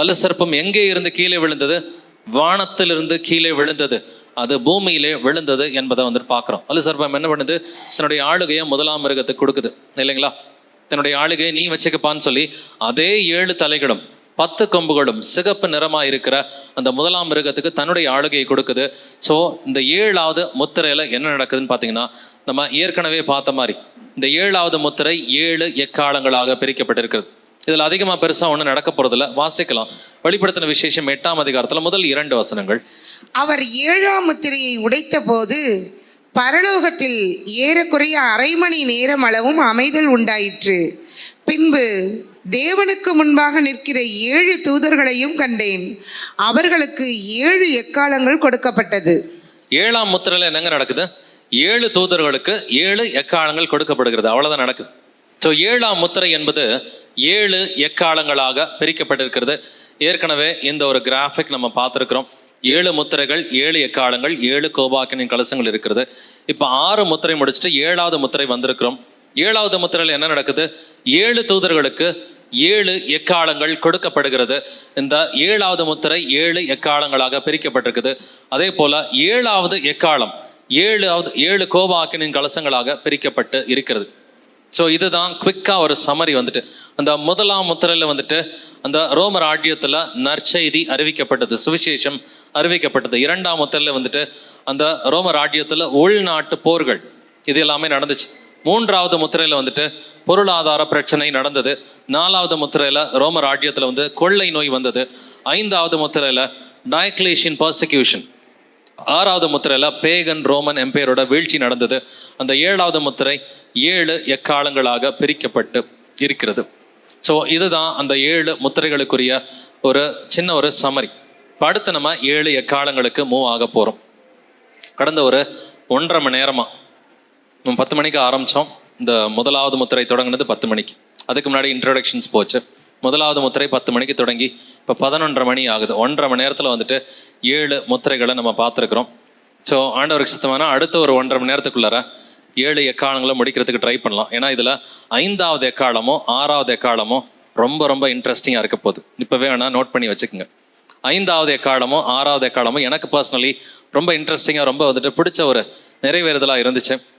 வலு சர்ப்பம் எங்கே இருந்து கீழே விழுந்தது? வானத்திலிருந்து கீழே விழுந்தது, அது பூமியிலே விழுந்தது என்பதை வந்துட்டு பார்க்குறோம். வலு சர்ப்பம் என்ன பண்ணுது? தன்னுடைய ஆளுகையை முதலாம் மிருகத்துக்கு கொடுக்குது இல்லைங்களா? தன்னுடைய ஆளுகையை நீ வச்சுக்கப்பான்னு சொல்லி அதே 7 தலைகளும் 10 கொம்புகளும் சிகப்பு நிறமாக இருக்கிற அந்த முதலாம் மிருகத்துக்கு தன்னுடைய ஆளுகையை கொடுக்குது. ஸோ இந்த 7வது முத்திரையில் என்ன நடக்குதுன்னு பார்த்தீங்கன்னா, நம்ம ஏற்கனவே பார்த்த மாதிரி இந்த 7வது முத்திரை 7 எக்காலங்களாக பிரிக்கப்பட்டிருக்கிறது. இதில் அதிகமாக பெருசாக ஒன்றும் நடக்க போகிறதில்ல. வாசிக்கலாம். வெளிப்படுத்தின விசேஷம் 8ஆம் அதிகாரத்தில் முதல் 2 வசனங்கள். அவர் 7ஆம் முத்திரையை உடைத்த போது பரலோகத்தில் ஏறக்குறைய அரை மணி நேரம் அளவும் அமைதல் உண்டாயிற்று. பின்பு தேவனுக்கு முன்பாக நிற்கிற 7 தூதர்களையும் கண்டேன். அவர்களுக்கு 7 எக்காலங்கள் கொடுக்கப்பட்டது. 7ஆம் முத்திரையில் என்னங்க நடக்குது? 7 தூதர்களுக்கு 7 எக்காலங்கள் கொடுக்கப்படுகிறது. அவ்வளோதான் நடக்குது. ஸோ 7ஆம் முத்திரை என்பது 7 எக்காலங்களாக பிரிக்கப்பட்டிருக்கிறது. ஏற்கனவே இந்த ஒரு கிராஃபிக் நம்ம பார்த்துருக்குறோம். 7 முத்திரைகள், 7 எக்காலங்கள், 7 கோபாக்கினின் கலசங்கள் இருக்கிறது. இப்போ 6 முத்திரை முடிச்சுட்டு 7வது முத்திரை வந்திருக்கிறோம். 7வது முத்திரையில் என்ன நடக்குது? 7 தூதர்களுக்கு 7 எக்காலங்கள் கொடுக்கப்படுகிறது. இந்த 7வது முத்திரை 7 எக்காலங்களாக பிரிக்கப்பட்டிருக்குது. அதே போல 7வது எக்காலம் 7 கோபாக்கினின் கலசங்களாக பிரிக்கப்பட்டு இருக்கிறது. ஸோ இதுதான் குவிக்காக ஒரு சமரி வந்துட்டு. அந்த முதலாம் முத்திரையில் வந்துட்டு அந்த ரோம ராஜ்யத்தில் நற்செய்தி அறிவிக்கப்பட்டது, சுவிசேஷம் அறிவிக்கப்பட்டது. 2ஆம் முத்திரையில் வந்துட்டு அந்த ரோம ராஜ்யத்தில் உள்நாட்டு போர்கள் இது எல்லாமே நடந்துச்சு. 3வது முத்திரையில் வந்துட்டு பொருளாதார பிரச்சனை நடந்தது. 4வது முத்திரையில் ரோம ராஜ்யத்தில் வந்து கொள்ளை நோய் வந்தது. 5வது முத்திரையில் டயக்ளேஷியன் பர்சிக்யூஷன். 6வது முத்திரையில் பேகன் ரோமன் எம்பையரோட வீழ்ச்சி நடந்தது. அந்த 7வது முத்திரை 7 எக்காலங்களாக பிரிக்கப்பட்டு இருக்கிறது. ஸோ இதுதான் அந்த 7 முத்திரைகளுக்குரிய ஒரு சின்ன ஒரு சமரி. இப்போ அடுத்து நம்ம 7 எக்காலங்களுக்கு மூவ் ஆக போகிறோம். கடந்த ஒரு 1.5 மணி நேரமாக நம்ம 10 மணிக்கு ஆரம்பித்தோம். இந்த முதலாவது முத்திரை தொடங்கினது 10 மணிக்கு. அதுக்கு முன்னாடி இன்ட்ரடக்ஷன்ஸ் போச்சு. முதலாவது முத்திரை 10 மணிக்கு தொடங்கி இப்போ 11:30 மணி ஆகுது. 1.5 மணி நேரத்தில் வந்துட்டு 7 முத்திரைகளை நம்ம பார்த்துருக்குறோம். ஸோ ஆண்டவருக்கு சுத்தமான அடுத்த ஒரு 1.5 மணி நேரத்துக்குள்ளார 7 எக்காலங்களை முடிக்கிறதுக்கு ட்ரை பண்ணலாம். ஏன்னா இதில் 5வது எக்காலமோ 6வது எக்காலமோ ரொம்ப ரொம்ப இன்ட்ரெஸ்டிங்காக இருக்க போகுது. இப்போவே வேணால் நோட் பண்ணி வச்சுக்கோங்க. 5வது எக்காலமோ 6வது எக்காலமோ எனக்கு பர்சனலி ரொம்ப இன்ட்ரெஸ்டிங்காக, ரொம்ப வந்துட்டு பிடிச்ச ஒரு நிறைவேறுதலாக இருந்துச்சு.